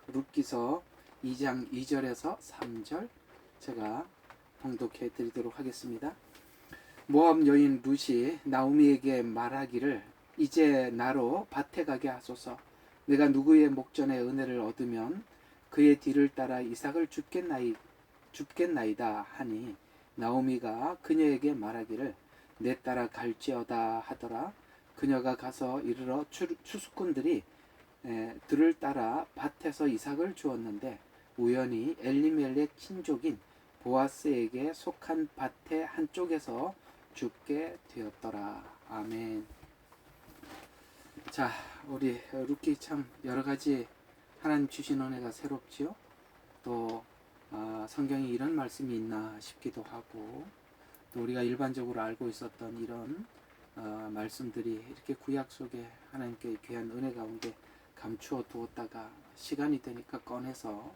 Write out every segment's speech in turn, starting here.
룻기서 2장 2절에서 3절 제가 봉독해 드리도록 하겠습니다. 모압 여인 룻이 나오미에게 말하기를 이제 나로 밭에 가게 하소서. 내가 누구의 목전에 은혜를 얻으면 그의 뒤를 따라 이삭을 줍겠나이다 하니 나오미가 그녀에게 말하기를 내 따라 갈지어다 하더라. 그녀가 가서 이르러 추수꾼들이 들을 따라 밭에서 이삭을 주었는데 우연히 엘리멜렉 친족인 보아스에게 속한 밭의 한쪽에서 죽게 되었더라. 아멘. 자, 우리 룻기 참 여러가지 하나님 주신 은혜가 새롭지요. 또 성경에 이런 말씀이 있나 싶기도 하고, 또 우리가 일반적으로 알고 있었던 이런 말씀들이 이렇게 구약 속에 하나님께 귀한 은혜 가운데 감추어 두었다가 시간이 되니까 꺼내서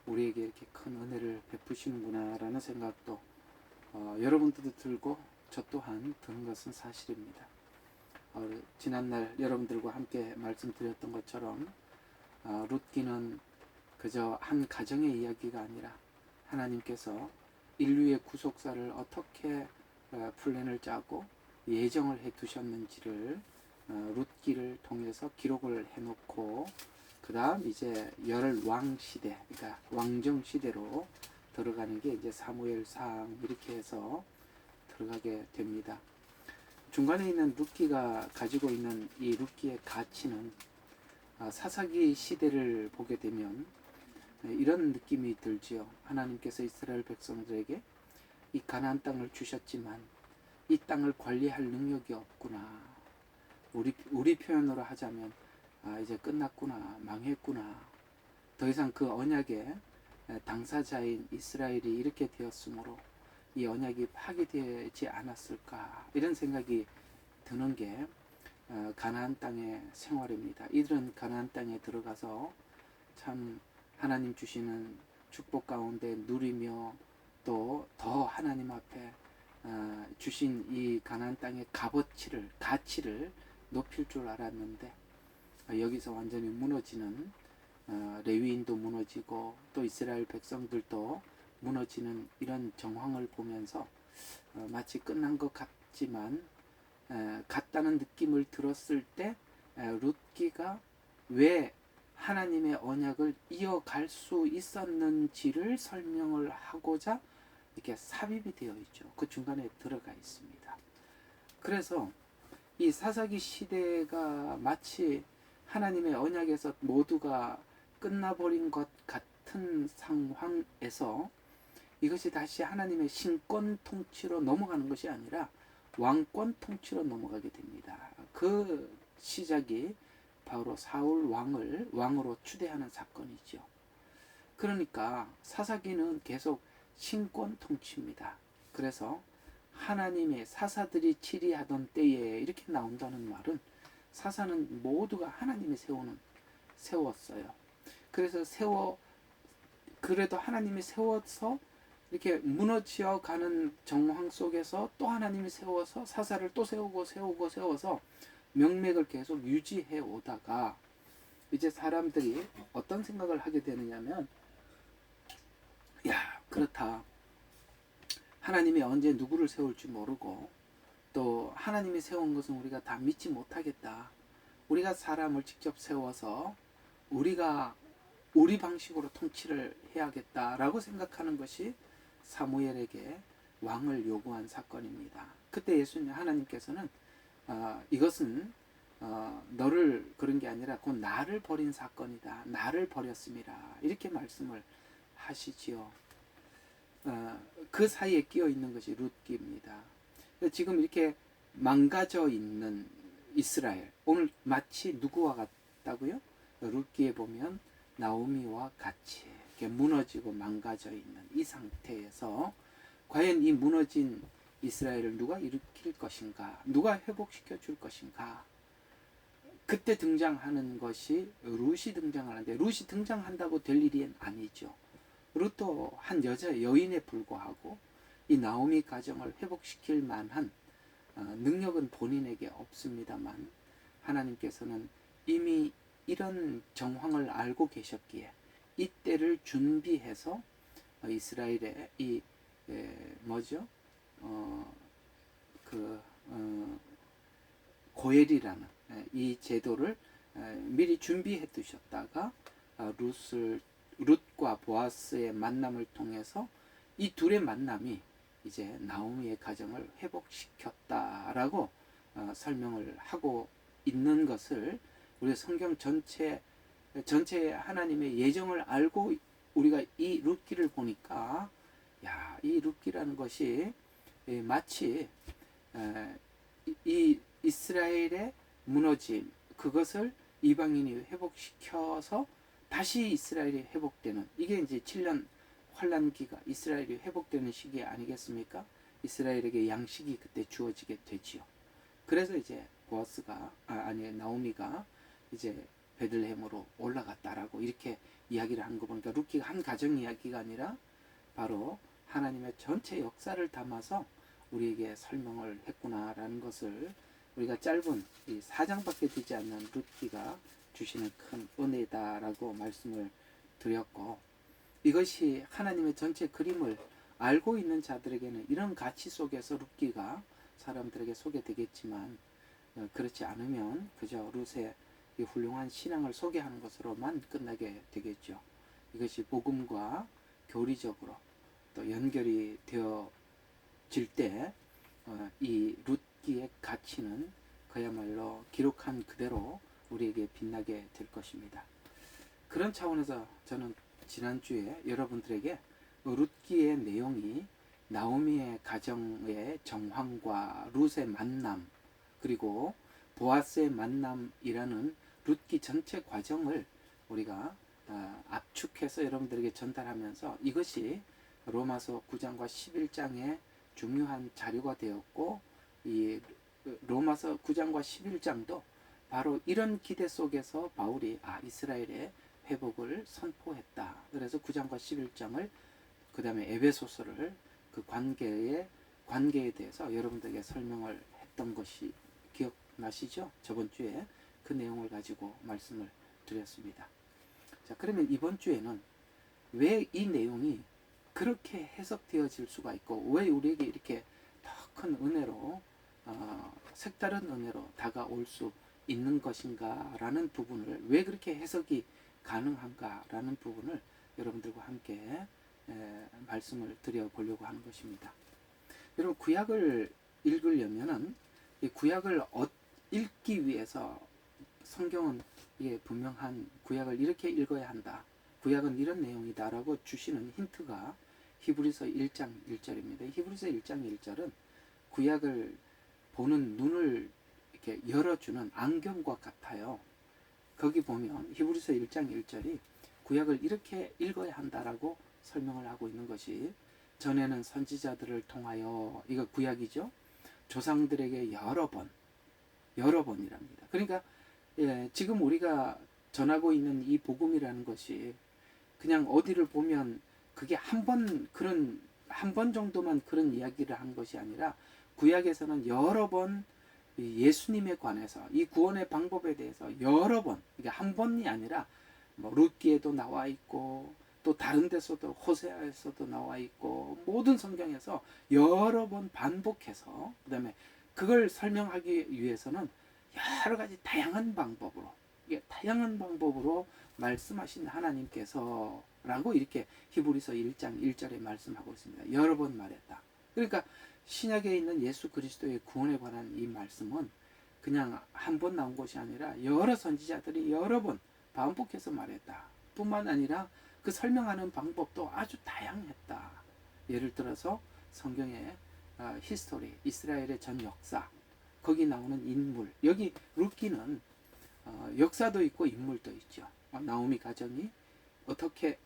우리에게 이렇게 큰 은혜를 베푸시는구나 라는 생각도 여러분들도 들고 저 또한 드는 것은 사실입니다. 지난날 여러분들과 함께 말씀드렸던 것처럼 룻기는 그저 한 가정의 이야기가 아니라 하나님께서 인류의 구속사를 어떻게 플랜을 짜고 예정을 해 두셨는지를 룻기를 통해서 기록을 해놓고 그 다음 이제 열왕 시대, 그러니까 왕정 시대로 들어가는 게 이제 사무엘상 이렇게 해서 들어가게 됩니다. 중간에 있는 룻기가 가지고 있는 이 룻기의 가치는 사사기 시대를 보게 되면 이런 느낌이 들지요. 하나님께서 이스라엘 백성들에게 이 가나안 땅을 주셨지만 이 땅을 관리할 능력이 없구나. 우리 표현으로 하자면 이제 끝났구나, 망했구나. 더 이상 그 언약의 당사자인 이스라엘이 이렇게 되었으므로 이 언약이 파기되지 않았을까, 이런 생각이 드는 게 가나안 땅의 생활입니다. 이들은 가나안 땅에 들어가서 참 하나님 주시는 축복 가운데 누리며 또 더 하나님 앞에 주신 이 가나안 땅의 가치를 높일 줄 알았는데 여기서 완전히 무너지는, 레위인도 무너지고 또 이스라엘 백성들도 무너지는 이런 정황을 보면서 마치 끝난 것 같지만 같다는 느낌을 들었을 때 룻기가 왜 하나님의 언약을 이어갈 수 있었는지를 설명을 하고자 이렇게 삽입이 되어 있죠. 그 중간에 들어가 있습니다. 그래서 이 사사기 시대가 마치 하나님의 언약에서 모두가 끝나버린 것 같은 상황에서 이것이 다시 하나님의 신권 통치로 넘어가는 것이 아니라 왕권 통치로 넘어가게 됩니다. 그 시작이 바로 사울 왕을 왕으로 추대하는 사건이죠. 그러니까 사사기는 계속 신권 통치입니다. 그래서 하나님의 사사들이 치리하던 때에 이렇게 나온다는 말은 사사는 모두가 하나님이 세웠어요. 그래서 그래도 하나님이 세워서 이렇게 무너져 가는 정황 속에서 또 하나님이 세워서 사사를 또 세워서 명맥을 계속 유지해 오다가 이제 사람들이 어떤 생각을 하게 되느냐면, 야, 그렇다. 하나님이 언제 누구를 세울지 모르고 또 하나님이 세운 것은 우리가 다 믿지 못하겠다. 우리가 사람을 직접 세워서 우리가 우리 방식으로 통치를 해야겠다라고 생각하는 것이 사무엘에게 왕을 요구한 사건입니다. 그때 하나님께서는 이것은 너를 그런 게 아니라 곧 나를 버린 사건이다. 나를 버렸음이라. 이렇게 말씀을 하시지요. 그 사이에 끼어 있는 것이 룻기입니다. 지금 이렇게 망가져 있는 이스라엘, 오늘 마치 누구와 같다고요? 룻기에 보면 나오미와 같이 이렇게 무너지고 망가져 있는 이 상태에서 과연 이 무너진 이스라엘을 누가 일으킬 것인가, 누가 회복시켜 줄 것인가. 그때 등장하는 것이 룻이 등장하는데, 룻이 등장한다고 될 일이 아니죠. 룻도 한 여인에 불과하고 이 나오미 가정을 회복시킬 만한 능력은 본인에게 없습니다만 하나님께서는 이미 이런 정황을 알고 계셨기에 이때를 준비해서 이스라엘의 이 뭐죠? 그 고엘이라는 이 제도를 미리 준비해 두셨다가 룻과 보아스의 만남을 통해서 이 둘의 만남이 이제 나오미의 가정을 회복시켰다라고 설명을 하고 있는 것을 우리 성경 전체 하나님의 예정을 알고 우리가 이 룻기를 보니까 이 룻기라는 것이 마치 이 이스라엘의 무너짐 그것을 이방인이 회복시켜서 다시 이스라엘이 회복되는 이게 이제 7년 환란기가 이스라엘이 회복되는 시기 아니겠습니까? 이스라엘에게 양식이 그때 주어지게 되지요. 그래서 이제 보아스가 나오미가 이제 베들레헴으로 올라갔다라고 이렇게 이야기를 한 거 보니까 룻기가 한 가정 이야기가 아니라 바로 하나님의 전체 역사를 담아서 우리에게 설명을 했구나라는 것을 우리가 짧은 이 4장밖에 되지 않는 룻기가 주시는 큰 은혜다라고 말씀을 드렸고, 이것이 하나님의 전체 그림을 알고 있는 자들에게는 이런 가치 속에서 룻기가 사람들에게 소개되겠지만, 그렇지 않으면 그저 룻의 이 훌륭한 신앙을 소개하는 것으로만 끝나게 되겠죠. 이것이 복음과 교리적으로 또 연결이 되어질 때 이 룻기의 가치는 그야말로 기록한 그대로 우리에게 빛나게 될 것입니다. 그런 차원에서 저는 지난주에 여러분들에게 룻기의 내용이 나오미의 가정의 정황과 룻의 만남 그리고 보아스의 만남이라는 룻기 전체 과정을 우리가 압축해서 여러분들에게 전달하면서 이것이 로마서 9장과 11장의 중요한 자료가 되었고, 이 로마서 9장과 11장도 바로 이런 기대 속에서 바울이 이스라엘의 회복을 선포했다. 그래서 9장과 11장을 그 다음에 에베소서를 그 관계에 대해서 여러분들에게 설명을 했던 것이 기억나시죠? 저번 주에 그 내용을 가지고 말씀을 드렸습니다. 자, 그러면 이번 주에는 왜 이 내용이 그렇게 해석되어질 수가 있고 왜 우리에게 이렇게 더 큰 은혜로 색다른 은혜로 다가올 수 있는 것인가 라는 부분을, 왜 그렇게 해석이 가능한가 라는 부분을 여러분들과 함께 말씀을 드려보려고 하는 것입니다. 여러분, 구약을 읽으려면은 이 구약을 읽기 위해서 성경은 이게 분명한 구약을 이렇게 읽어야 한다, 구약은 이런 내용이다 라고 주시는 힌트가 히브리서 1장 1절입니다. 히브리서 1장 1절은 구약을 보는 눈을 이렇게 열어주는 안경과 같아요. 거기 보면 히브리서 1장 1절이 구약을 이렇게 읽어야 한다라고 설명을 하고 있는 것이, 전에는 선지자들을 통하여, 이거 구약이죠, 조상들에게 여러 번이랍니다. 그러니까 지금 우리가 전하고 있는 이 복음이라는 것이 그냥 어디를 보면 그게 한 번 정도만 그런 이야기를 한 것이 아니라 구약에서는 여러 번 예수님에 관해서 이 구원의 방법에 대해서 여러 번, 이게 한 번이 아니라 뭐 룻기에도 나와 있고 또 다른 데서도 호세아에서도 나와 있고 모든 성경에서 여러 번 반복해서, 그 다음에 그걸 설명하기 위해서는 여러 가지 다양한 방법으로 말씀하신 하나님께서 라고 이렇게 히브리서 1장 1절에 말씀하고 있습니다. 여러 번 말했다. 그러니까 신약에 있는 예수 그리스도의 구원에 관한 이 말씀은 그냥 한 번 나온 것이 아니라 여러 선지자들이 여러 번 반복해서 말했다. 뿐만 아니라 그 설명하는 방법도 아주 다양했다. 예를 들어서 성경의 히스토리, 이스라엘의 전 역사, 거기 나오는 인물, 여기 룻기는 역사도 있고 인물도 있죠. 나오미 가정이 어떻게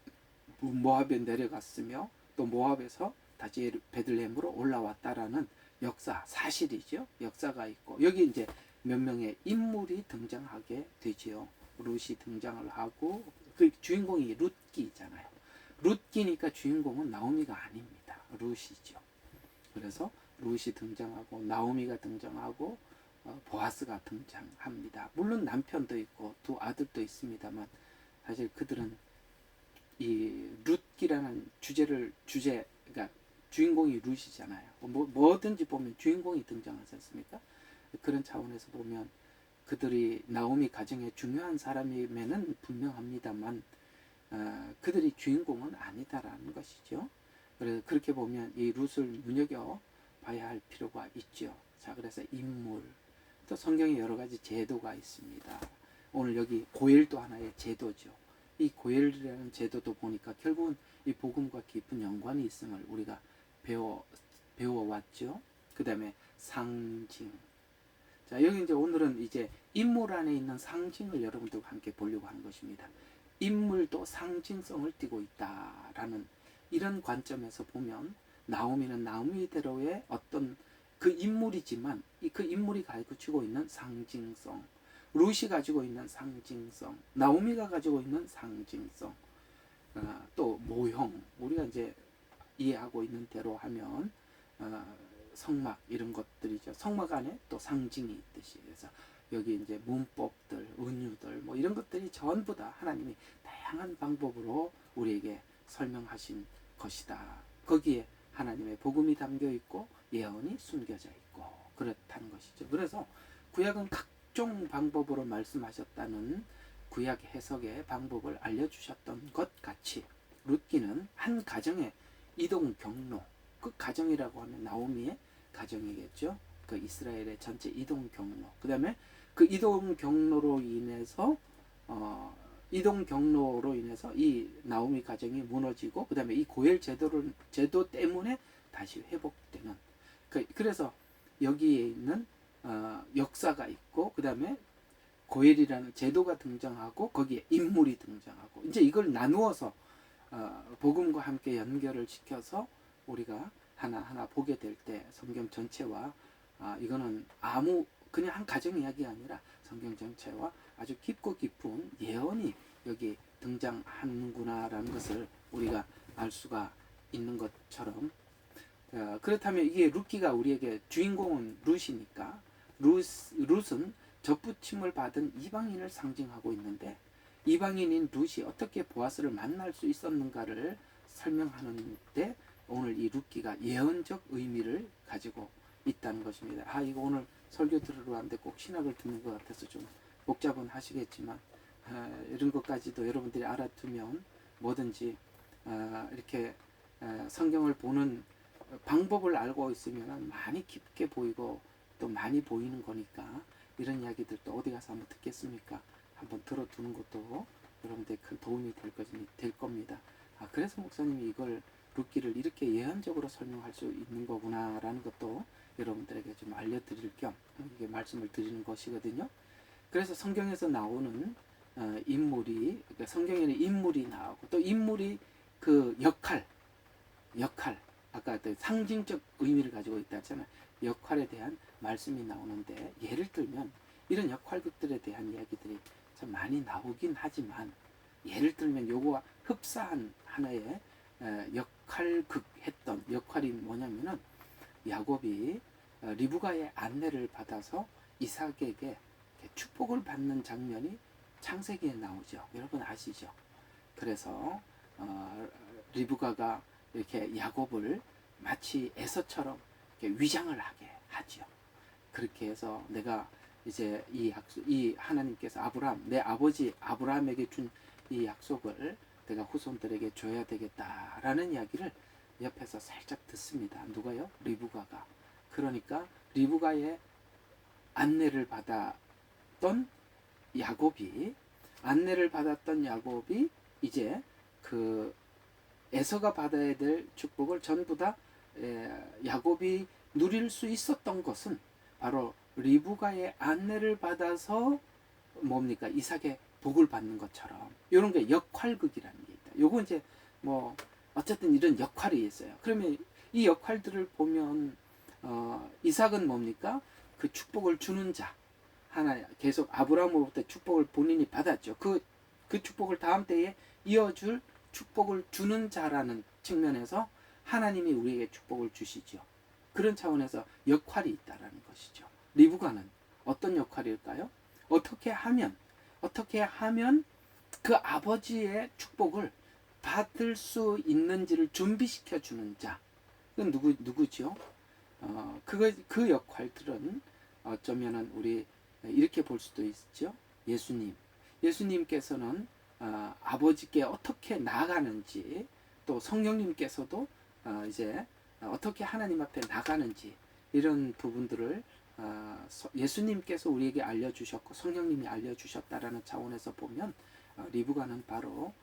모압에 내려갔으며 또 모압에서 다시 베들레헴으로 올라왔다라는 역사, 사실이죠. 역사가 있고 여기 이제 몇 명의 인물이 등장하게 되지요. 룻이 등장을 하고 그 주인공이 룻기잖아요. 룻기니까 주인공은 나오미가 아닙니다. 룻이죠. 그래서 룻이 등장하고 나오미가 등장하고 보아스가 등장합니다. 물론 남편도 있고 두 아들도 있습니다만 사실 그들은 이 룻기라는 그러니까 주인공이 룻이잖아요. 뭐든지 보면 주인공이 등장하지 않습니까? 그런 차원에서 보면 그들이 나오미 가정의 중요한 사람임에는 분명합니다만 그들이 주인공은 아니다라는 것이죠. 그래서 그렇게 보면 이 룻을 눈여겨 봐야 할 필요가 있죠. 자, 그래서 인물, 또 성경에 여러 가지 제도가 있습니다. 오늘 여기 고엘도 하나의 제도죠. 이 고엘이라는 제도도 보니까 결국은 이 복음과 깊은 연관이 있음을 우리가 배워왔죠. 그 다음에 상징. 자, 여기 이제 오늘은 이제 인물 안에 있는 상징을 여러분들과 함께 보려고 하는 것입니다. 인물도 상징성을 띠고 있다라는 이런 관점에서 보면 나오미는 나오미대로의 어떤 그 인물이지만 그 인물이 가지고 있는 상징성, 룻이 가지고 있는 상징성, 나오미가 가지고 있는 상징성, 또 모형, 우리가 이제 이해하고 있는 대로 하면 성막 이런 것들이죠. 성막 안에 또 상징이 있듯이. 그래서 여기 이제 문법들, 은유들 뭐 이런 것들이 전부 다 하나님이 다양한 방법으로 우리에게 설명하신 것이다. 거기에 하나님의 복음이 담겨 있고 예언이 숨겨져 있고 그렇다는 것이죠. 그래서 구약은 각종 방법으로 말씀하셨다는 구약 해석의 방법을 알려주셨던 것 같이 룻기는 한 가정의 이동 경로, 그 가정이라고 하면 나오미의 가정이겠죠. 그 이스라엘의 전체 이동 경로. 그 다음에 그 이동 경로로 인해서 이 나오미 가정이 무너지고 그 다음에 이 고엘 제도 때문에 다시 회복되는. 그래서 여기에 있는 역사가 있고 그 다음에 고엘이라는 제도가 등장하고 거기에 인물이 등장하고 이제 이걸 나누어서 복음과 함께 연결을 시켜서 우리가 하나하나 보게 될 때 성경 전체와 이거는 그냥 한 가정 이야기가 아니라 성경 전체와 아주 깊고 깊은 예언이 여기 등장하는구나라는 것을 우리가 알 수가 있는 것처럼 그렇다면 이게 룻기가 우리에게 주인공은 룻이니까 룻은 접붙임을 받은 이방인을 상징하고 있는데 이방인인 룻이 어떻게 보아스를 만날 수 있었는가를 설명하는데 오늘 이 룻기가 예언적 의미를 가지고 있다는 것입니다. 이거 오늘 설교 들으러 왔는데 꼭 신학을 듣는 것 같아서 좀 복잡은 하시겠지만 이런 것까지도 여러분들이 알아두면 뭐든지 이렇게 성경을 보는 방법을 알고 있으면 많이 깊게 보이고 또 많이 보이는 거니까 이런 이야기들도 어디 가서 한번 듣겠습니까? 한번 들어두는 것도 여러분들의 큰 도움이 될 겁니다. 그래서 목사님이 이걸 룻기를 이렇게 예언적으로 설명할 수 있는 거구나라는 것도 여러분들에게 좀 알려드릴 겸 이게 말씀을 드리는 것이거든요. 그래서 성경에서 나오는 인물이 그러니까 성경에는 인물이 나오고 또 인물이 그 역할 아까 상징적 의미를 가지고 있다 했잖아요. 역할에 대한 말씀이 나오는데 예를 들면 이런 역할극들에 대한 이야기들이 참 많이 나오긴 하지만 예를 들면 요거와 흡사한 하나의 했던 역할이 뭐냐면은 야곱이 리브가의 안내를 받아서 이삭에게 축복을 받는 장면이 창세기에 나오죠. 여러분 아시죠? 그래서 리브가가 이렇게 야곱을 마치 에서처럼 이렇게 위장을 하게 하죠. 그렇게 해서 내가 이제 이 하나님께서 내 아버지 아브라함에게 준 이 약속을 내가 후손들에게 줘야 되겠다라는 이야기를 옆에서 살짝 듣습니다. 누가요? 리브가가. 그러니까 리브가의 안내를 받았던 야곱이 이제 그 에서가 받아야 될 축복을 전부 다 야곱이 누릴 수 있었던 것은 바로 리브가의 안내를 받아서 뭡니까? 이삭의 복을 받는 것처럼 이런 게 역할극이라는 게 있다. 요거 이제 뭐 어쨌든 이런 역할이 있어요. 그러면 이 역할들을 보면 이삭은 뭡니까? 그 축복을 주는 자. 계속 아브라함으로부터 축복을 본인이 받았죠. 그 축복을 다음 때에 이어줄 축복을 주는 자라는 측면에서 하나님이 우리에게 축복을 주시죠. 그런 차원에서 역할이 있다라는 것이죠. 리브가는 어떤 역할일까요? 어떻게 하면 그 아버지의 축복을 받을 수 있는지를 준비시켜 주는 자. 그건 누구죠? 그 역할들은 어쩌면은 우리 이렇게 볼 수도 있죠. 예수님. 예수님께서는 아버지께 어떻게 나아가는지, 또 성령님께서도 이제 어떻게 하나님 앞에 나가는지, 이런 부분들을 예수님께서 우리에게 알려주셨고 성령님이 알려주셨다라는 차원에서 보면 리브가는 바로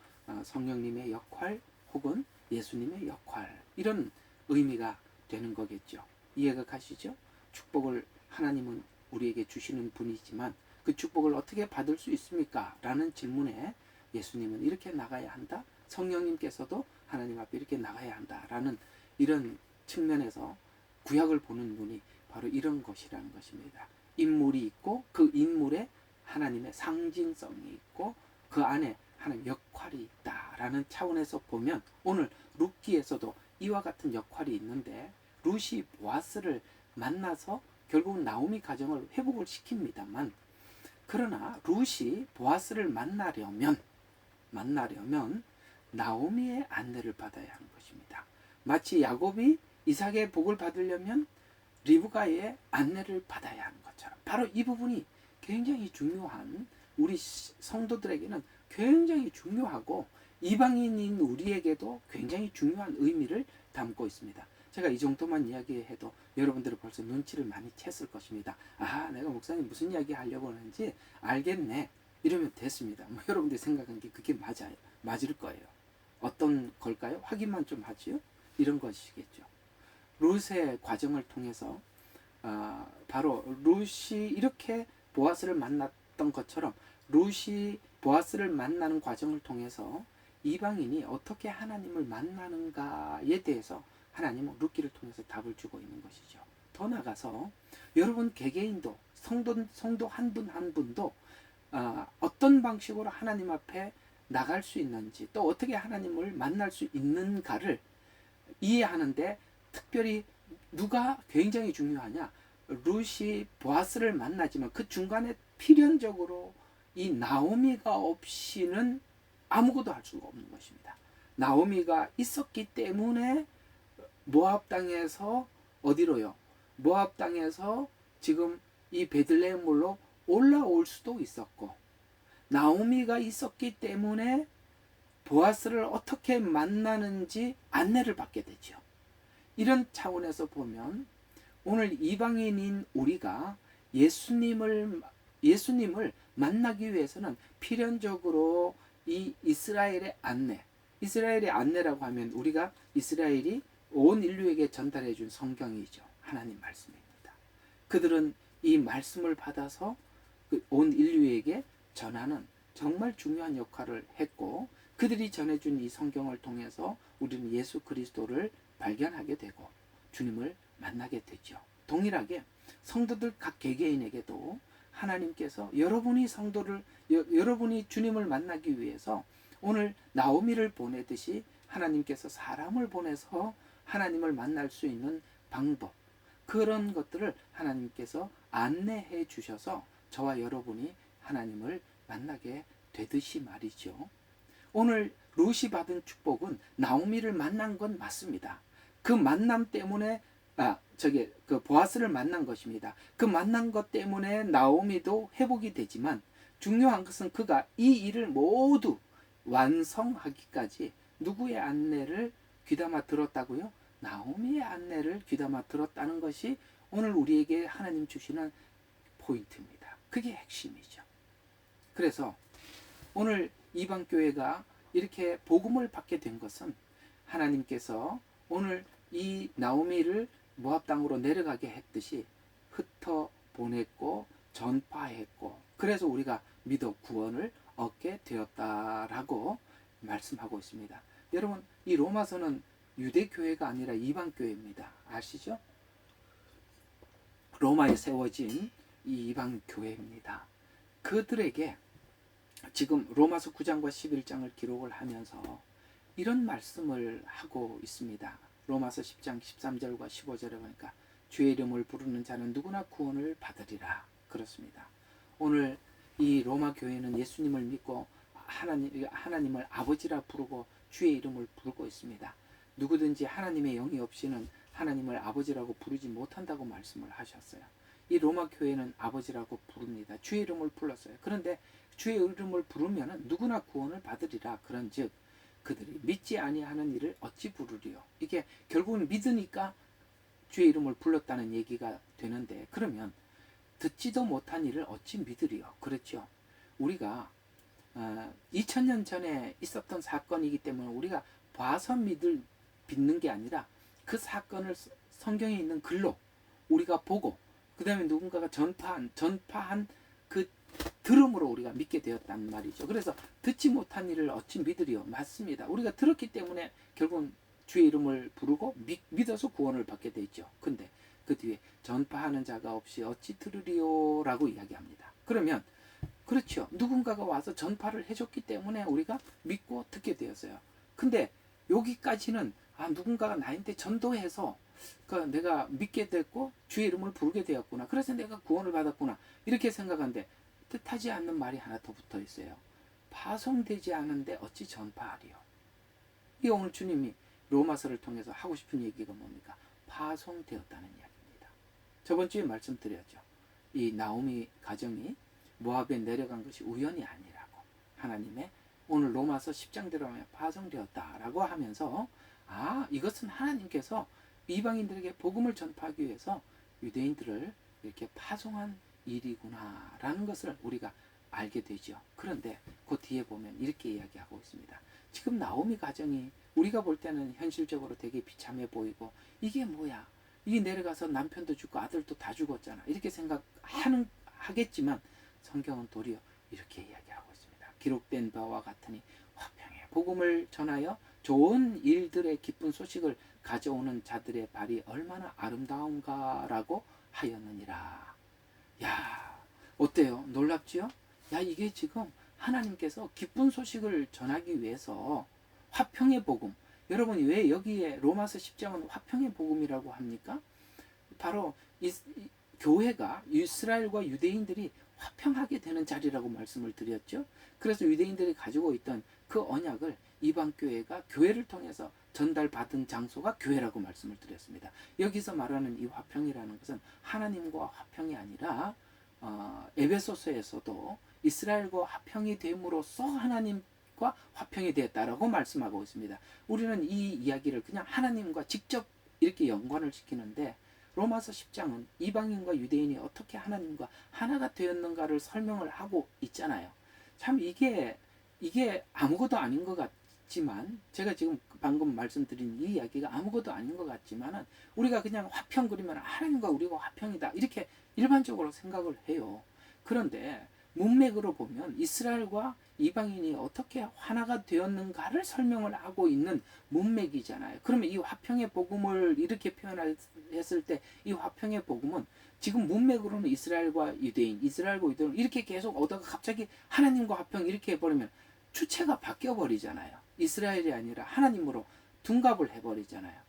성령님의 역할 혹은 예수님의 역할, 이런 의미가 되는 거겠죠. 이해가 가시죠? 축복을 하나님은 우리에게 주시는 분이지만 그 축복을 어떻게 받을 수 있습니까? 라는 질문에 예수님은 이렇게 나가야 한다. 성령님께서도 하나님 앞에 이렇게 나가야 한다. 라는 이런 측면에서 구약을 보는 눈이 바로 이런 것이라는 것입니다. 인물이 있고 그 인물에 하나님의 상징성이 있고 그 안에 하나님 역할이 있다라는 차원에서 보면 오늘 룻기에서도 이와 같은 역할이 있는데, 룻이 보아스를 만나서 결국은 나오미 가정을 회복을 시킵니다만, 그러나 룻이 보아스를 만나려면 나오미의 안내를 받아야 하는 것입니다. 마치 야곱이 이삭의 복을 받으려면 리브가의 안내를 받아야 하는 것처럼, 바로 이 부분이 굉장히 중요한, 우리 성도들에게는 굉장히 중요하고 이방인인 우리에게도 굉장히 중요한 의미를 담고 있습니다. 제가 이 정도만 이야기해도 여러분들은 벌써 눈치를 많이 챘을 것입니다. 내가 목사님 무슨 이야기 하려고 하는지 알겠네, 이러면 됐습니다. 여러분들이 생각한 게 그게 맞을 거예요. 어떤 걸까요? 확인만 좀 하지요. 이런 것이겠죠. 룻의 과정을 통해서 바로 룻이 이렇게 보아스를 만났던 것처럼 룻이 보아스를 만나는 과정을 통해서 이방인이 어떻게 하나님을 만나는가에 대해서 하나님은 룻기를 통해서 답을 주고 있는 것이죠. 더 나아가서 여러분 개개인도 성도 한 분 한 분도 어떤 방식으로 하나님 앞에 나갈 수 있는지, 또 어떻게 하나님을 만날 수 있는가를 이해하는데 특별히 누가 굉장히 중요하냐? 룻이 보아스를 만나지만 그 중간에 필연적으로 이 나오미가 없이는 아무것도 할 수가 없는 것입니다. 나오미가 있었기 때문에 모압 땅에서 어디로요? 모압 땅에서 지금 이 베들레헴으로 올라올 수도 있었고, 나오미가 있었기 때문에 보아스를 어떻게 만나는지 안내를 받게 되죠. 이런 차원에서 보면 오늘 이방인인 우리가 예수님을 만나기 위해서는 필연적으로 이 이스라엘의 안내라고 하면 우리가 이스라엘이 온 인류에게 전달해 준 성경이죠. 하나님 말씀입니다. 그들은 이 말씀을 받아서 온 인류에게 전하는 정말 중요한 역할을 했고, 그들이 전해준 이 성경을 통해서 우리는 예수 그리스도를 발견하게 되고 주님을 만나게 되죠. 동일하게 성도들 각 개개인에게도 하나님께서 여러분이 주님을 만나기 위해서 오늘 나오미를 보내듯이 하나님께서 사람을 보내서 하나님을 만날 수 있는 방법, 그런 것들을 하나님께서 안내해 주셔서 저와 여러분이 하나님을 만나게 되듯이 말이죠. 오늘 룻이 받은 축복은 나오미를 만난 건 맞습니다. 그 만남 때문에 그 보아스를 만난 것입니다. 그 만난 것 때문에 나오미도 회복이 되지만 중요한 것은 그가 이 일을 모두 완성하기까지 누구의 안내를 귀담아 들었다고요? 나오미의 안내를 귀담아 들었다는 것이 오늘 우리에게 하나님 주시는 포인트입니다. 그게 핵심이죠. 그래서 오늘 이방교회가 이렇게 복음을 받게 된 것은 하나님께서 오늘 이 나오미를 모압 땅으로 내려가게 했듯이 흩어 보냈고 전파했고, 그래서 우리가 믿어 구원을 얻게 되었다라고 말씀하고 있습니다. 여러분, 이 로마서는 유대교회가 아니라 이방교회입니다. 아시죠? 로마에 세워진 이 이방교회입니다. 그들에게 지금 로마서 9장과 11장을 기록을 하면서 이런 말씀을 하고 있습니다. 로마서 10장 13절과 15절에 보니까 주의 이름을 부르는 자는 누구나 구원을 받으리라. 그렇습니다. 오늘 이 로마 교회는 예수님을 믿고 하나님을 아버지라 부르고 주의 이름을 부르고 있습니다. 누구든지 하나님의 영이 없이는 하나님을 아버지라고 부르지 못한다고 말씀을 하셨어요. 이 로마 교회는 아버지라고 부릅니다. 주의 이름을 불렀어요. 그런데 주의 이름을 부르면 누구나 구원을 받으리라. 그런즉 그들이 믿지 아니하는 이를 어찌 부르리요. 이게 결국은 믿으니까 주의 이름을 불렀다는 얘기가 되는데, 그러면 듣지도 못한 이를 어찌 믿으리요. 그렇죠. 우리가 2000년 전에 있었던 사건이기 때문에 우리가 봐서 믿는 게 아니라 그 사건을 성경에 있는 글로 우리가 보고 그 다음에 누군가가 전파한 그 들음으로 우리가 믿게 되었단 말이죠. 그래서 듣지 못한 일을 어찌 믿으리요. 맞습니다. 우리가 들었기 때문에 결국은 주의 이름을 부르고 믿어서 구원을 받게 되죠. 근데 그 뒤에 전파하는 자가 없이 어찌 들으리요 라고 이야기합니다. 그러면 그렇죠. 누군가가 와서 전파를 해줬기 때문에 우리가 믿고 듣게 되었어요. 근데 여기까지는 누군가가 나한테 전도해서 내가 믿게 됐고 주의 이름을 부르게 되었구나. 그래서 내가 구원을 받았구나. 이렇게 생각하는데 뜻하지 않는 말이 하나 더 붙어 있어요. 파송되지 않은데 어찌 전파하리요. 이 오늘 주님이 로마서를 통해서 하고 싶은 얘기가 뭡니까? 파송되었다는 이야기입니다. 저번 주에 말씀드렸죠. 이 나오미 가정이 모압에 내려간 것이 우연이 아니라고, 하나님의 오늘 로마서 10장대로 하면 파송되었다라고 하면서 이것은 하나님께서 이방인들에게 복음을 전파하기 위해서 유대인들을 이렇게 파송한 일이구나 라는 것을 우리가 알게 되죠. 그런데 그 뒤에 보면 이렇게 이야기하고 있습니다. 지금 나오미 가정이 우리가 볼 때는 현실적으로 되게 비참해 보이고, 이게 뭐야, 이게 내려가서 남편도 죽고 아들도 다 죽었잖아, 이렇게 생각하겠지만 성경은 도리어 이렇게 이야기하고 있습니다. 기록된 바와 같으니 화평의 복음을 전하여 좋은 일들의 기쁜 소식을 가져오는 자들의 발이 얼마나 아름다운가라고 하였느니라. 야, 어때요? 놀랍지요? 이게 지금 하나님께서 기쁜 소식을 전하기 위해서 화평의 복음, 여러분이 왜 여기에 로마서 10장은 화평의 복음이라고 합니까? 바로 교회가 이스라엘과 유대인들이 화평하게 되는 자리라고 말씀을 드렸죠. 그래서 유대인들이 가지고 있던 그 언약을 이방 교회가 교회를 통해서 전달받은 장소가 교회라고 말씀을 드렸습니다. 여기서 말하는 이 화평이라는 것은 하나님과 화평이 아니라 에베소서에서도 이스라엘과 화평이 됨으로써 하나님과 화평이 되었다라고 말씀하고 있습니다. 우리는 이 이야기를 그냥 하나님과 직접 이렇게 연관을 시키는데, 로마서 10장은 이방인과 유대인이 어떻게 하나님과 하나가 되었는가를 설명을 하고 있잖아요. 참 이게 아무것도 아닌 것 같지만, 제가 지금 방금 말씀드린 이 이야기가 아무것도 아닌 것 같지만, 우리가 그냥 화평 그리면 하나님과 우리가 화평이다 이렇게 일반적으로 생각을 해요. 그런데 문맥으로 보면 이스라엘과 이방인이 어떻게 하나가 되었는가를 설명을 하고 있는 문맥이잖아요. 그러면 이 화평의 복음을 이렇게 표현했을 때 이 화평의 복음은 지금 문맥으로는 이스라엘과 유대인 이렇게 계속 오다가 갑자기 하나님과 화평 이렇게 해버리면 주체가 바뀌어버리잖아요. 이스라엘이 아니라 하나님으로 둔갑을 해버리잖아요.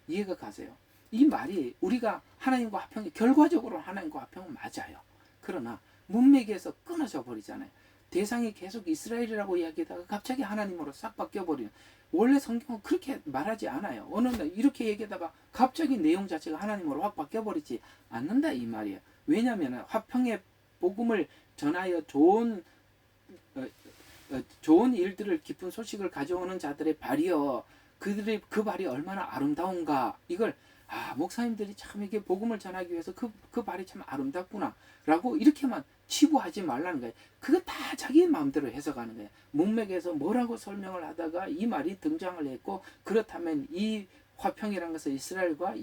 이해가 가세요? 이 말이 우리가 하나님과 화평이, 결과적으로 하나님과 화평은 맞아요. 그러나 문맥에서 끊어져 버리잖아요. 대상이 계속 이스라엘이라고 이야기하다가 갑자기 하나님으로 싹 바뀌어버리는, 원래 성경은 그렇게 말하지 않아요. 어느 날 이렇게 얘기하다가 갑자기 내용 자체가 하나님으로 확 바뀌어버리지 않는다 이 말이에요. 왜냐하면 화평의 복음을 전하여 좋은 일들을, 기쁜 소식을 가져오는 자들의 발이여, 그 발이 얼마나 아름다운가, 이걸 목사님들이 참 이게 복음을 전하기 위해서 그 발이 참 아름답구나 라고 이렇게만 치부하지 말라는 거예요. 그거 다 자기 마음대로 해석하는 거예요. 문맥에서 뭐라고 설명을 하다가 이 말이 등장을 했고, 그렇다면 이 화평이라는 것은 이스라엘과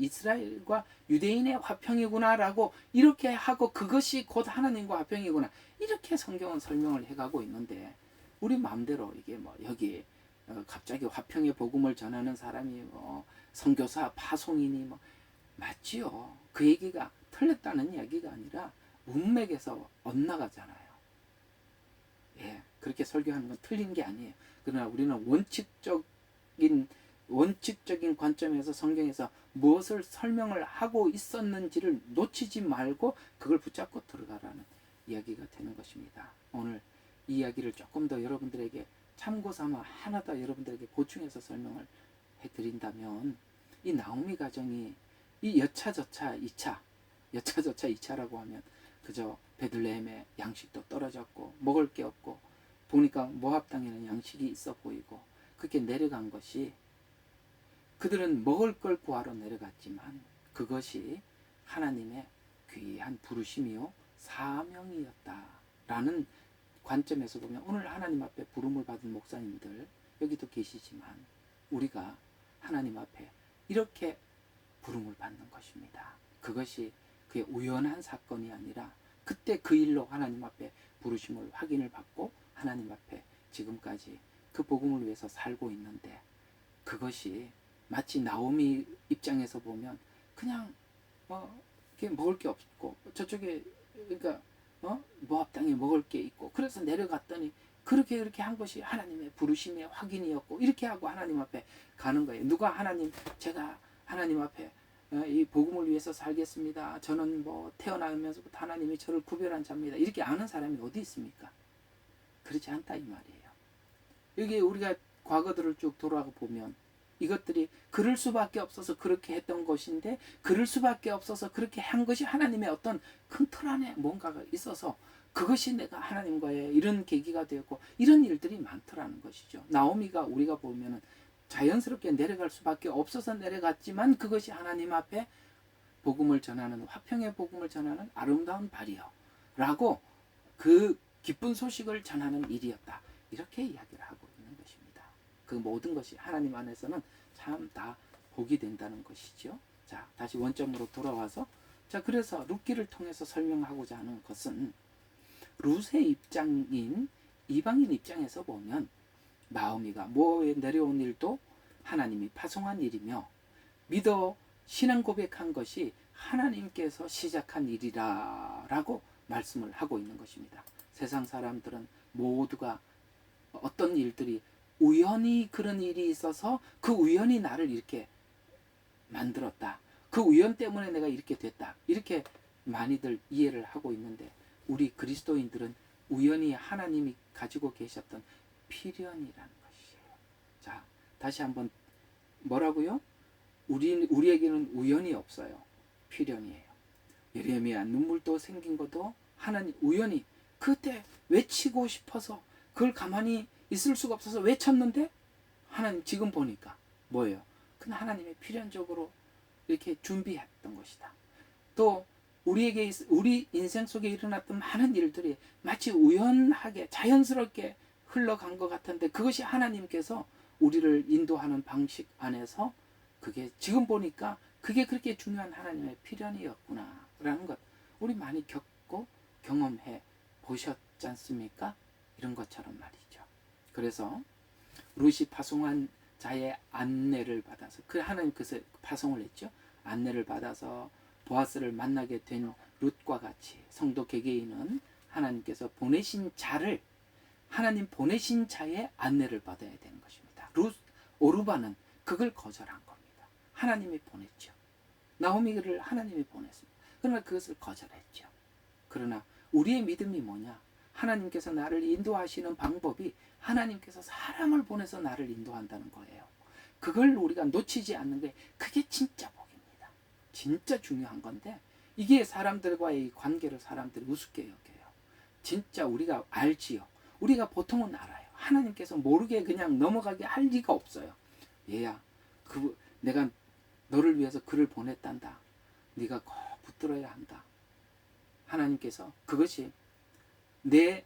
유대인의 화평이구나라고 이렇게 하고, 그것이 곧 하나님과 화평이구나 이렇게 성경은 설명을 해가고 있는데, 우리 마음대로 이게 여기 갑자기 화평의 복음을 전하는 사람이 선교사 파송인이 맞지요. 그 얘기가 틀렸다는 이야기가 아니라 문맥에서 엇나가잖아요. 그렇게 설교하는 건 틀린 게 아니에요. 그러나 우리는 원칙적인 관점에서 성경에서 무엇을 설명을 하고 있었는지를 놓치지 말고 그걸 붙잡고 들어가라는 이야기가 되는 것입니다. 오늘 이 이야기를 조금 더 여러분들에게 참고 삼아 하나 더 여러분들에게 보충해서 설명을 해드린다면, 이 나오미 가정이 이 여차저차 2차, 여차저차 2차라고 하면 그저 베들레헴에 양식도 떨어졌고 먹을 게 없고 보니까 모압 땅에는 양식이 있어 보이고 그렇게 내려간 것이, 그들은 먹을 걸 구하러 내려갔지만 그것이 하나님의 귀한 부르심이요 사명이었다라는 관점에서 보면, 오늘 하나님 앞에 부름을 받은 목사님들 여기도 계시지만 우리가 하나님 앞에 이렇게 부름을 받는 것입니다. 그것이 그의 우연한 사건이 아니라 그때 그 일로 하나님 앞에 부르심을 확인을 받고 하나님 앞에 지금까지 그 복음을 위해서 살고 있는데, 그것이 마치 나오미 입장에서 보면 그냥 이렇게 먹을 게 없고 저쪽에 그러니까 모압 땅에 먹을 게 있고 그래서 내려갔더니 그렇게 한 것이 하나님의 부르심의 확인이었고, 이렇게 하고 하나님 앞에 가는 거예요. 누가 하나님, 제가 하나님 앞에 이 복음을 위해서 살겠습니다, 저는 뭐 태어나면서부터 하나님이 저를 구별한 자입니다, 이렇게 아는 사람이 어디 있습니까? 그렇지 않다 이 말이에요. 여기 우리가 과거들을 쭉 돌아가 보면 이것들이 그럴 수밖에 없어서 그렇게 했던 것인데, 그럴 수밖에 없어서 그렇게 한 것이 하나님의 어떤 큰 틀 안에 뭔가가 있어서 그것이 내가 하나님과의 이런 계기가 되었고, 이런 일들이 많더라는 것이죠. 나오미가 우리가 보면은 자연스럽게 내려갈 수밖에 없어서 내려갔지만 그것이 하나님 앞에 복음을 전하는, 화평의 복음을 전하는 아름다운 발이요 라고 그 기쁜 소식을 전하는 일이었다, 이렇게 이야기를 하고 있는 것입니다. 그 모든 것이 하나님 안에서는 참 다 복이 된다는 것이죠. 자, 다시 원점으로 돌아와서, 자, 그래서 룻기를 통해서 설명하고자 하는 것은, 룻의 입장인 이방인 입장에서 보면 나오미가 모압에 내려온 일도 하나님이 파송한 일이며 믿어 신앙 고백한 것이 하나님께서 시작한 일이라라고 말씀을 하고 있는 것입니다. 세상 사람들은 모두가 어떤 일들이 우연히 그런 일이 있어서 그 우연이 나를 이렇게 만들었다, 그 우연 때문에 내가 이렇게 됐다, 이렇게 많이들 이해를 하고 있는데, 우리 그리스도인들은 우연히 하나님이 가지고 계셨던 필연이라는 것이에요. 자, 다시 한번 뭐라고요? 우리에게는 우연이 없어요. 필연이에요. 예레미야 눈물도 생긴 것도 하나님 우연히 그때 외치고 싶어서 그걸 가만히 있을 수가 없어서 외쳤는데, 하나님 지금 보니까 뭐예요? 그건 하나님의 필연적으로 이렇게 준비했던 것이다. 또 우리에게 우리 인생 속에 일어났던 많은 일들이 마치 우연하게 자연스럽게 흘러간 것 같은데, 그것이 하나님께서 우리를 인도하는 방식 안에서 그게 지금 보니까 그게 그렇게 중요한 하나님의 필연이었구나 라는 것, 우리 많이 겪고 경험해 보셨지 않습니까? 이런 것처럼 말이죠. 그래서 룻이 파송한 자의 안내를 받아서, 그 하나님께서 파송을 했죠. 안내를 받아서 보아스를 만나게 된 룻과 같이 성도 개개인은 하나님께서 보내신 자를, 하나님 보내신 자의 안내를 받아야 되는 것입니다. 룻 오르바는 그걸 거절한 겁니다. 하나님이 보냈죠. 나오미를 하나님이 보냈습니다. 그러나 그것을 거절했죠. 그러나 우리의 믿음이 뭐냐? 하나님께서 나를 인도하시는 방법이 하나님께서 사람을 보내서 나를 인도한다는 거예요. 그걸 우리가 놓치지 않는 게 그게 진짜 복입니다. 진짜 중요한 건데, 이게 사람들과의 관계를 사람들이 우습게 여겨요. 진짜 우리가 알지요. 우리가 보통은 알아요. 하나님께서 모르게 그냥 넘어가게 할 리가 없어요. 얘야, 내가 너를 위해서 그를 보냈단다. 네가 꼭 붙들어야 한다. 하나님께서 그것이 내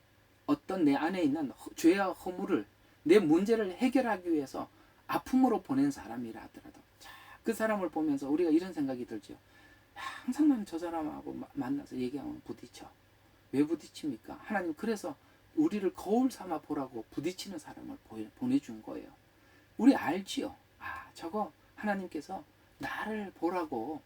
안에 있는 죄와 허물을, 내 문제를 해결하기 위해서 아픔으로 보낸 사람이라 하더라도, 자, 그 사람을 보면서 우리가 이런 생각이 들죠. 항상 나는 저 사람하고 만나서 얘기하면 부딪혀. 왜 부딪힙니까? 하나님 그래서 우리를 거울 삼아 보라고 부딪히는 사람을 보내준 거예요. 우리 알지요. 저거 하나님께서 나를 보라고,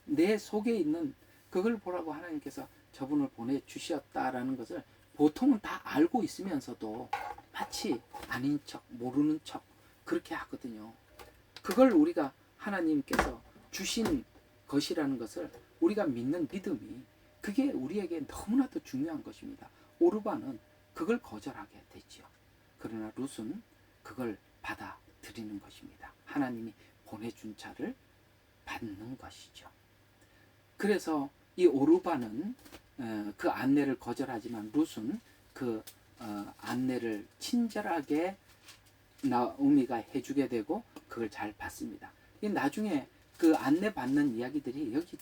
내 속에 있는 그걸 보라고 하나님께서 저분을 보내주셨다라는 것을 보통은 다 알고 있으면서도 마치 아닌 척, 모르는 척 그렇게 하거든요. 그걸 우리가 하나님께서 주신 것이라는 것을 우리가 믿는 믿음이 그게 우리에게 너무나도 중요한 것입니다. 오르반은 그걸 거절하게 되지요. 그러나 룻은 그걸 받아들이는 것입니다. 하나님이 보내준 자를 받는 것이죠. 그래서 이 오르반은 그 안내를 거절하지만 룻은 그 안내를 친절하게 나오미가 해주게 되고 그걸 잘 받습니다. 나중에 그 안내 받는 이야기들이 여기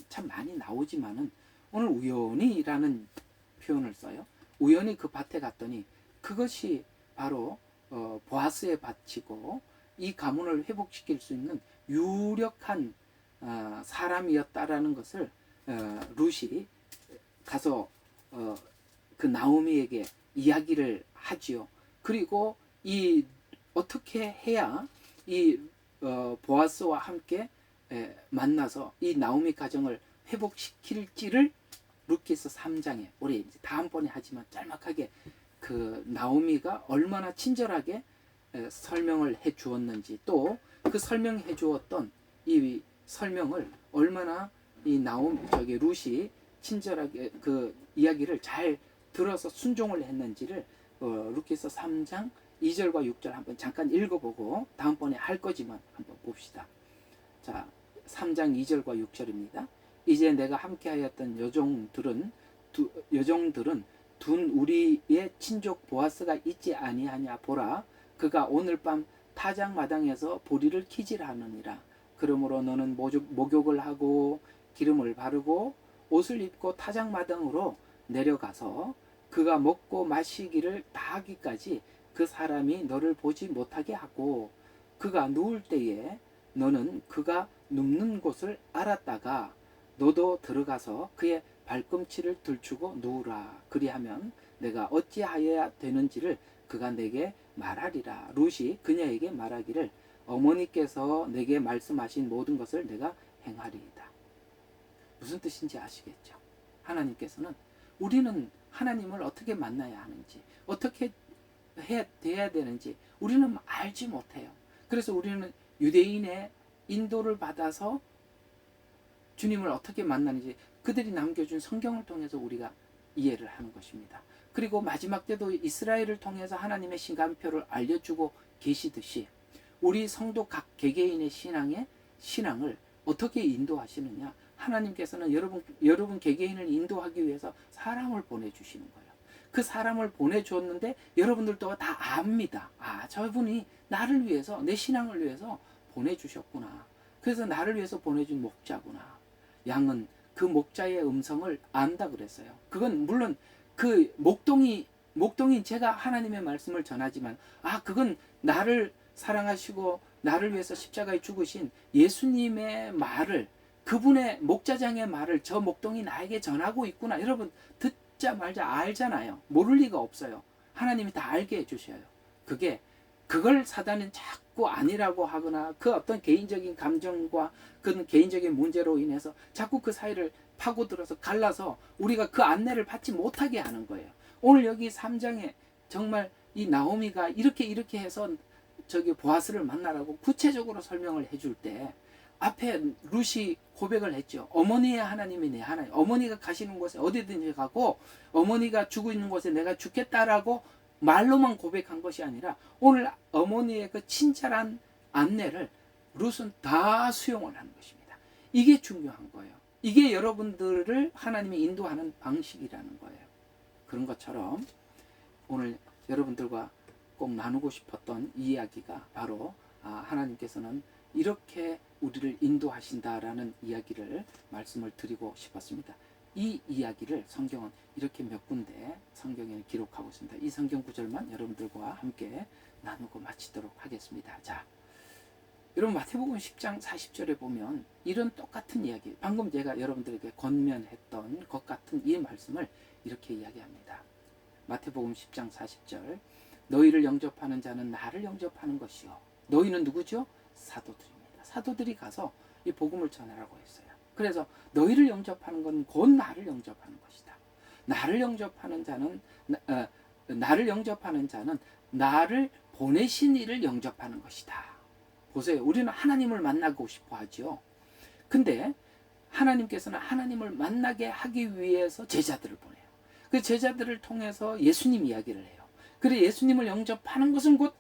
참 많이 나오지만은 오늘 우연히라는 표현을 써요. 우연히 그 밭에 갔더니 그것이 바로 보아스의 밭이고 이 가문을 회복시킬 수 있는 유력한 사람이었다라는 것을 룻이 가서 그 나오미에게 이야기를 하지요. 그리고 이 어떻게 해야 이 보아스와 함께 만나서 이 나오미 가정을 회복시킬지를 룻기서 3장에 우리 다음번에 하지만 짤막하게 그 나오미가 얼마나 친절하게 설명을 해 주었는지 또 그 설명해 주었던 이 설명을 얼마나 이 룻이 친절하게 그 이야기를 잘 들어서 순종을 했는지를 룻기서 3장 2절과 6절 한번 잠깐 읽어보고 다음번에 할 거지만 한번 봅시다. 자, 3장 2절과 6절입니다. 이제 내가 함께하였던 여종들은 둔 우리의 친족 보아스가 있지 아니하냐 보라. 그가 오늘 밤 타작 마당에서 보리를 키질하느니라. 그러므로 너는 목욕을 하고 기름을 바르고 옷을 입고 타작 마당으로 내려가서 그가 먹고 마시기를 다 하기까지 그 사람이 너를 보지 못하게 하고 그가 누울 때에 너는 그가 눕는 곳을 알았다가 너도 들어가서 그의 발꿈치를 들추고 누우라. 그리하면 내가 어찌하여야 되는지를 그가 내게 말하리라. 룻이 그녀에게 말하기를 어머니께서 내게 말씀하신 모든 것을 내가 행하리이다. 무슨 뜻인지 아시겠죠? 하나님께서는 우리는 하나님을 어떻게 만나야 하는지 어떻게 돼야 되는지 우리는 알지 못해요. 그래서 우리는 유대인의 인도를 받아서 주님을 어떻게 만나는지 그들이 남겨준 성경을 통해서 우리가 이해를 하는 것입니다. 그리고 마지막 때도 이스라엘을 통해서 하나님의 시간표를 알려주고 계시듯이 우리 성도 각 개개인의 신앙을 어떻게 인도하시느냐. 하나님께서는 여러분 개개인을 인도하기 위해서 사람을 보내주시는 거예요. 그 사람을 보내줬는데 여러분들도 다 압니다. 아, 저분이 나를 위해서 내 신앙을 위해서 보내주셨구나. 그래서 나를 위해서 보내준 목자구나. 양은 그 목자의 음성을 안다 그랬어요. 그건 물론 그 목동이 제가 하나님의 말씀을 전하지만 그건 나를 사랑하시고 나를 위해서 십자가에 죽으신 예수님의 말을 그분의 목자장의 말을 저 목동이 나에게 전하고 있구나. 여러분 듣자 말자 알잖아요. 모를 리가 없어요. 하나님이 다 알게 해주셔요. 그걸 사단은 자꾸 아니라고 하거나 그 어떤 개인적인 감정과 그 개인적인 문제로 인해서 자꾸 그 사이를 파고들어서 갈라서 우리가 그 안내를 받지 못하게 하는 거예요. 오늘 여기 3장에 정말 이 나오미가 이렇게 해서 저기 보아스를 만나라고 구체적으로 설명을 해줄 때 앞에 룻이 고백을 했죠. 어머니의 하나님이 내 하나님. 어머니가 가시는 곳에 어디든지 가고 어머니가 죽고 있는 곳에 내가 죽겠다라고 말로만 고백한 것이 아니라 오늘 어머니의 그 친절한 안내를 룻은 다 수용을 하는 것입니다. 이게 중요한 거예요. 이게 여러분들을 하나님이 인도하는 방식이라는 거예요. 그런 것처럼 오늘 여러분들과 꼭 나누고 싶었던 이 이야기가 바로 하나님께서는 이렇게 우리를 인도하신다라는 이야기를 말씀을 드리고 싶었습니다. 이 이야기를 성경은 이렇게 몇 군데 성경에 기록하고 있습니다. 이 성경 구절만 여러분들과 함께 나누고 마치도록 하겠습니다. 자, 여러분 마태복음 10장 40절에 보면 이런 똑같은 이야기, 방금 제가 여러분들에게 권면했던 것 같은 이 말씀을 이렇게 이야기합니다. 마태복음 10장 40절, 너희를 영접하는 자는 나를 영접하는 것이요. 너희는 누구죠? 사도들입니다. 사도들이 가서 이 복음을 전하라고 했어요. 그래서 너희를 영접하는 건 곧 나를 영접하는 것이다. 나를 영접하는 자는 나를 보내신 이를 영접하는 것이다. 보세요. 우리는 하나님을 만나고 싶어 하죠. 근데 하나님께서는 하나님을 만나게 하기 위해서 제자들을 보내요. 그 제자들을 통해서 예수님 이야기를 해요. 그래 예수님을 영접하는 것은 곧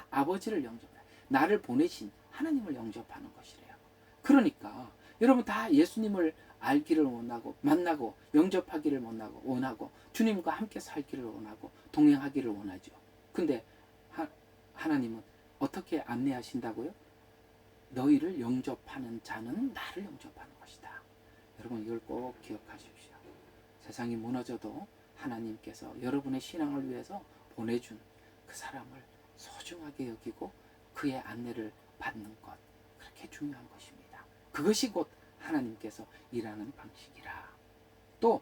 아버지를 영접해요. 나를 보내신 하나님을 영접하는 것이래요. 그러니까 여러분 다 예수님을 알기를 원하고 만나고 영접하기를 원하고 주님과 함께 살기를 원하고 동행하기를 원하죠. 근데 하나님은 어떻게 안내하신다고요? 너희를 영접하는 자는 나를 영접하는 것이다. 여러분 이걸 꼭 기억하십시오. 세상이 무너져도 하나님께서 여러분의 신앙을 위해서 보내준 그 사람을 소중하게 여기고 그의 안내를 받는 것, 그렇게 중요한 것입니다. 그것이 곧 하나님께서 일하는 방식이라. 또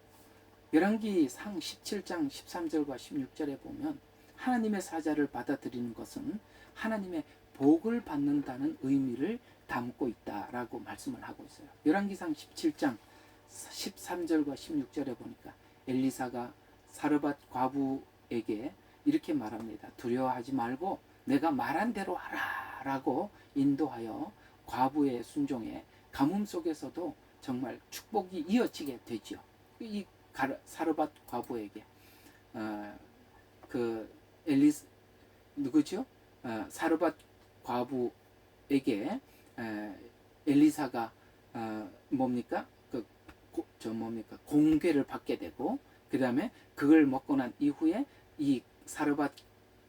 열왕기상 17장 13절과 16절에 보면 하나님의 사자를 받아들이는 것은 하나님의 복을 받는다는 의미를 담고 있다라고 말씀을 하고 있어요. 열왕기상 17장 13절과 16절에 보니까 엘리사가 사르밧 과부에게 이렇게 말합니다. 두려워하지 말고 내가 말한 대로 하라 라고 인도하여 과부의 순종에 가뭄 속에서도 정말 축복이 이어지게 되죠. 이 사르밧 과부에게 그 누구죠? 사르밧 과부에게 엘리사가 뭡니까? 공궤를 받게 되고 그 다음에 그걸 먹고 난 이후에 이 사르밧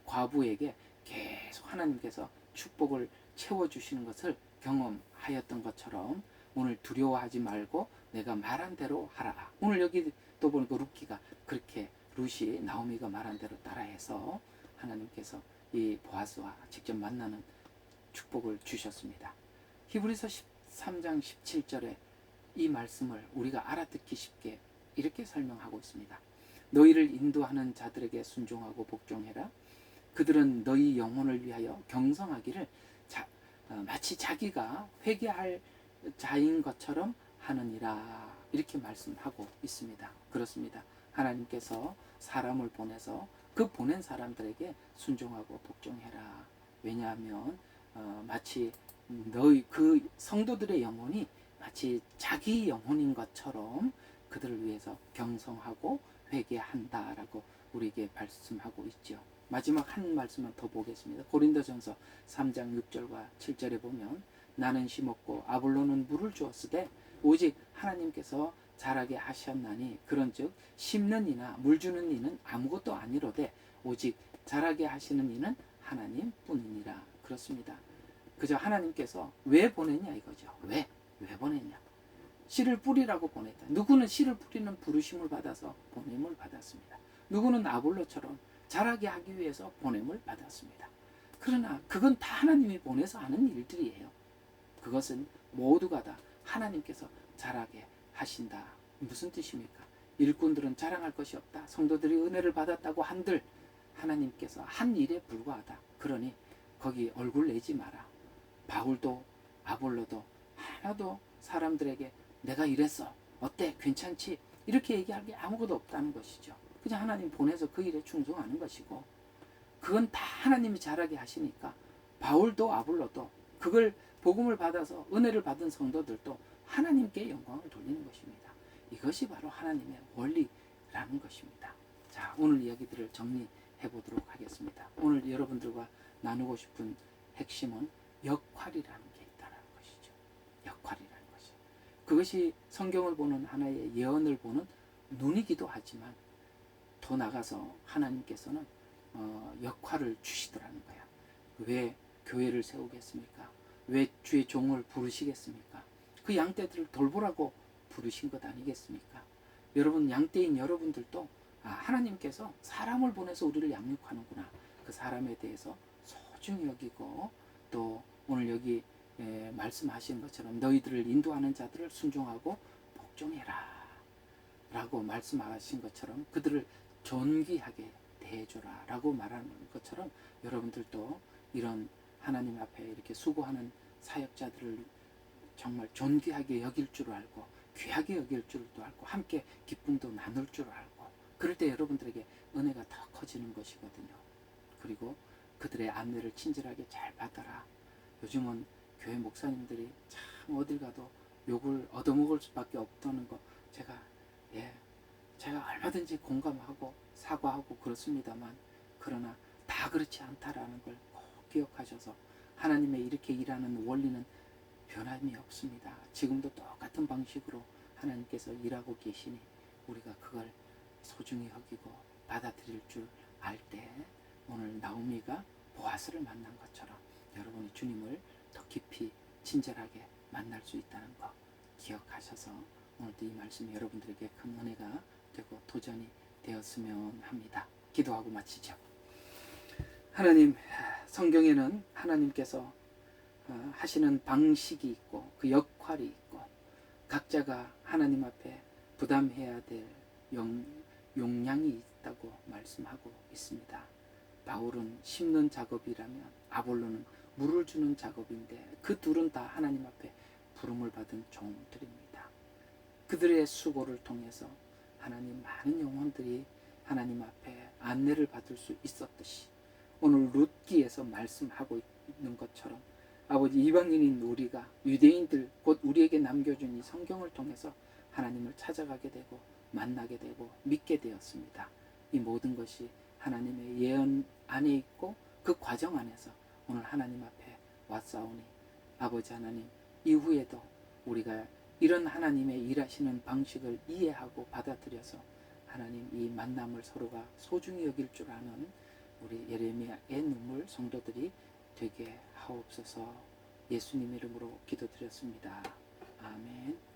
과부에게 계속 하나님께서 축복을 채워주시는 것을 경험하였던 것처럼 오늘 두려워하지 말고 내가 말한 대로 하라. 오늘 여기 또 보니까 룻기가 그렇게 룻이 나오미가 말한 대로 따라해서 하나님께서 이 보아스와 직접 만나는 축복을 주셨습니다. 히브리서 13장 17절에 이 말씀을 우리가 알아듣기 쉽게 이렇게 설명하고 있습니다. 너희를 인도하는 자들에게 순종하고 복종해라. 그들은 너희 영혼을 위하여 경성하기를 마치 자기가 회개할 자인 것처럼 하느니라. 이렇게 말씀하고 있습니다. 그렇습니다. 하나님께서 사람을 보내서 그 보낸 사람들에게 순종하고 복종해라. 왜냐하면 마치 너희 그 성도들의 영혼이 마치 자기 영혼인 것처럼 그들을 위해서 경성하고 회개한다라고 우리에게 말씀하고 있죠. 마지막 한 말씀만 더 보겠습니다. 고린도전서 3장 6절과 7절에 보면 나는 심었고 아볼로는 물을 주었으되 오직 하나님께서 자라게 하셨나니 그런즉 심는 이나 물 주는 이는 아무것도 아니로되 오직 자라게 하시는 이는 하나님뿐이니라. 그렇습니다. 그저 하나님께서 왜 보냈냐 이거죠. 왜 보냈냐. 씨를 뿌리라고 보냈다. 누구는 씨를 뿌리는 부르심을 받아서 보냄을 받았습니다. 누구는 아볼로처럼 자라게 하기 위해서 보냄을 받았습니다. 그러나 그건 다 하나님이 보내서 하는 일들이에요. 그것은 모두가 다 하나님께서 자라게 하신다. 무슨 뜻입니까? 일꾼들은 자랑할 것이 없다. 성도들이 은혜를 받았다고 한들 하나님께서 한 일에 불과하다. 그러니 거기 얼굴 내지 마라. 바울도 아볼로도 하나도 사람들에게 내가 이랬어. 어때? 괜찮지? 이렇게 얘기할 게 아무것도 없다는 것이죠. 그냥 하나님 보내서 그 일에 충성하는 것이고 그건 다 하나님이 잘하게 하시니까 바울도 아볼로도 그걸 복음을 받아서 은혜를 받은 성도들도 하나님께 영광을 돌리는 것입니다. 이것이 바로 하나님의 원리라는 것입니다. 자, 오늘 이야기들을 정리해 보도록 하겠습니다. 오늘 여러분들과 나누고 싶은 핵심은 역할이라는 게 있다는 것이죠. 역할이라는 것이. 그것이 성경을 보는 하나의 예언을 보는 눈이기도 하지만 더 나가서 하나님께서는 역할을 주시더라는 거야. 왜 교회를 세우겠습니까? 왜 주의 종을 부르시겠습니까? 그 양떼들을 돌보라고 부르신 것 아니겠습니까? 여러분 양떼인 여러분들도 하나님께서 사람을 보내서 우리를 양육하는구나. 그 사람에 대해서 소중히 여기고 또 오늘 여기 말씀하신 것처럼 너희들을 인도하는 자들을 순종하고 복종해라 라고 말씀하신 것처럼 그들을 존귀하게 대해줘라 라고 말하는 것처럼 여러분들도 이런 하나님 앞에 이렇게 수고하는 사역자들을 정말 존귀하게 여길 줄 알고 귀하게 여길 줄도 알고 함께 기쁨도 나눌 줄 알고 그럴 때 여러분들에게 은혜가 더 커지는 것이거든요. 그리고 그들의 안내를 친절하게 잘 받아라. 요즘은 교회 목사님들이 참 어딜 가도 욕을 얻어먹을 수밖에 없다는 거 제가 얼마든지 공감하고 사과하고 그렇습니다만, 그러나 다 그렇지 않다라는 걸 꼭 기억하셔서 하나님의 이렇게 일하는 원리는 변함이 없습니다. 지금도 똑같은 방식으로 하나님께서 일하고 계시니 우리가 그걸 소중히 여기고 받아들일 줄 알 때 오늘 나오미가 보아스를 만난 것처럼 여러분이 주님을 더 깊이 친절하게 만날 수 있다는 거 기억하셔서 오늘도 이 말씀이 여러분들에게 큰 은혜가 되고 도전이 되었으면 합니다. 기도하고 마치죠. 하나님, 성경에는 하나님께서 하시는 방식이 있고 그 역할이 있고 각자가 하나님 앞에 부담해야 될 용량이 있다고 말씀하고 있습니다. 바울은 심는 작업이라면 아볼로는 물을 주는 작업인데 그 둘은 다 하나님 앞에 부름을 받은 종들입니다. 그들의 수고를 통해서 하나님 많은 영혼들이 하나님 앞에 안내를 받을 수 있었듯이 오늘 룻기에서 말씀하고 있는 것처럼 아버지, 이방인인 우리가 유대인들 곧 우리에게 남겨준 이 성경을 통해서 하나님을 찾아가게 되고 만나게 되고 믿게 되었습니다. 이 모든 것이 하나님의 예언 안에 있고 그 과정 안에서 오늘 하나님 앞에 왔사오니 아버지 하나님, 이후에도 우리가 이런 하나님의 일하시는 방식을 이해하고 받아들여서 하나님 이 만남을 서로가 소중히 여길 줄 아는 우리 예레미야의 눈물 성도들이 되게 하옵소서. 예수님 이름으로 기도드렸습니다. 아멘.